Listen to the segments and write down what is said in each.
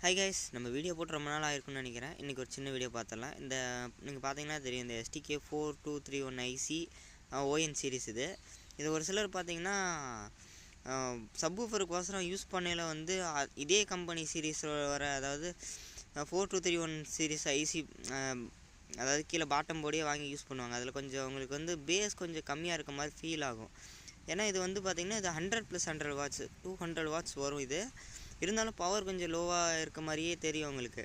Hi guys, நம்ம video போட்டு ரொம்ப நாள் ஆயிருக்குன்னு நினைக்கிறேன். இன்றைக்கி ஒரு சின்ன வீடியோ பார்த்துடலாம். நீங்கள் பார்த்தீங்கன்னா தெரியும், இந்த STK4231 ஐசி ON சீரிஸ் இது ஒரு சிலர் பார்த்தீங்கன்னா சப்வூஃபருக்கோசரம் யூஸ் பண்ணையில் வந்து இதே கம்பெனி சீரீஸ் வர, அதாவது 4231 சீரிஸ் ஐசி, அதாவது கீழே பாட்டம் போர்டே வாங்கி யூஸ் பண்ணுவாங்க. அதில் கொஞ்சம் அவங்களுக்கு வந்து பேஸ் கொஞ்சம் கம்மியாக இருக்க மாதிரி ஃபீல் ஆகும். ஏன்னா இது வந்து பார்த்திங்கன்னா இது 100+100 வாட்ஸ் 200 வாட்ஸ் வரும். இது இருந்தாலும் பவர் கொஞ்சம் லோவாக இருக்க மாதிரியே தெரியும் உங்களுக்கு.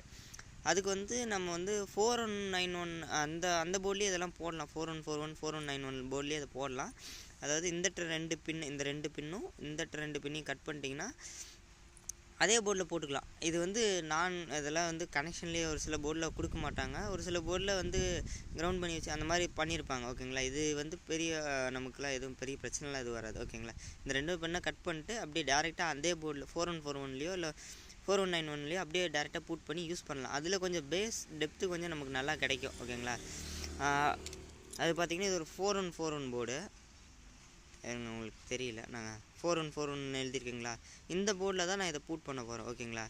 அதுக்கு வந்து நம்ம வந்து 4191 அந்த போர்ட்லேயே இதெல்லாம் போடலாம். 4141 4191 போர்ட்லேயே அதை போடலாம். அதாவது இந்த 2 பின்னும் இந்த 2 பின்னையும் கட் பண்ணிட்டிங்கன்னா அதே போர்டில் போட்டுக்கலாம். இது வந்து இதெல்லாம் வந்து கனெக்ஷன்லேயே ஒரு சில போர்டில் கொடுக்க மாட்டாங்க, ஒரு சில போர்டில் வந்து கிரவுண்ட் பண்ணி வச்சு அந்த மாதிரி பண்ணியிருப்பாங்க. ஓகேங்களா, இது வந்து நமக்குலாம் எதுவும் பெரிய பிரச்சனைலாம் எதுவும் வராது. ஓகேங்களா, இந்த 2 பின்னை கட் பண்ணிட்டு அப்படியே டேரெக்டாக அதே போர்டில் 4141லையோ இல்லை 4191லையோ அப்படியே டேரெக்டாக பூட் பண்ணி யூஸ் பண்ணலாம். அதில் கொஞ்சம் பேஸ் டெப்த்து கொஞ்சம் நமக்கு நல்லா கிடைக்கும். ஓகேங்களா, அது பார்த்திங்கன்னா இது ஒரு 4141 போர்டு. உங்களுக்கு தெரியல, நாங்கள் 4141 எழுதியிருக்கீங்களா, இந்த போர்டில் தான் நான் இதை பூட் பண்ண போகிறேன். ஓகேங்களா,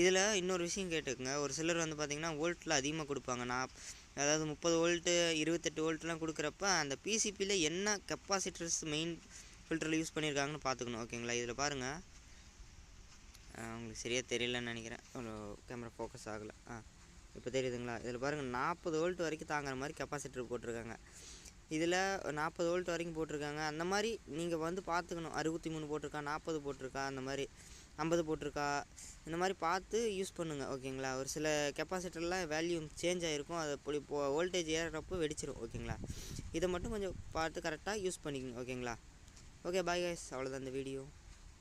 இதில் இன்னொரு விஷயம் கேட்டுக்குங்க. ஒரு சிலர் வந்து பார்த்திங்கன்னா வோல்ட்டில் அதிகமாக கொடுப்பாங்க. அதாவது 30 வோல்ட்டு 28 வோல்ட்லாம் கொடுக்குறப்ப அந்த பிசிபியில் என்ன கெப்பாசிட்டர்ஸ் மெயின் ஃபில்டரில் யூஸ் பண்ணியிருக்காங்கன்னு பார்த்துக்கணும். ஓகேங்களா, இதில் பாருங்கள், உங்களுக்கு சரியாக தெரியலன்னு நினைக்கிறேன், கேமரா ஃபோக்கஸ் ஆகலை. இப்போ தெரியுதுங்களா, இதில் பாருங்கள் 40 வோல்ட் வரைக்கும் தாங்குற மாதிரி கெப்பாசிட்டர் போட்டிருக்காங்க. இதில் 40 வோல்ட் வரைக்கும் போட்டிருக்காங்க. அந்த மாதிரி நீங்கள் வந்து பார்த்துக்கணும். 63 போட்டிருக்கா, 40 போட்டிருக்கா, அந்த மாதிரி 50 போட்டிருக்கா, இந்த மாதிரி பார்த்து யூஸ் பண்ணுங்கள். ஓகேங்களா, ஒரு சில கெப்பாசிட்டர்லாம் வேல்யூ சேஞ்ச் ஆகிருக்கும், அது இப்படி வோல்டேஜ் ஏறுறப்போ வெடிச்சிடும். ஓகேங்களா, இதை மட்டும் கொஞ்சம் பார்த்து கரெக்டாக யூஸ் பண்ணிக்கோங்க. ஓகேங்களா, ஓகே பாய் கைஸ், அவ்வளோதான் இந்த வீடியோ.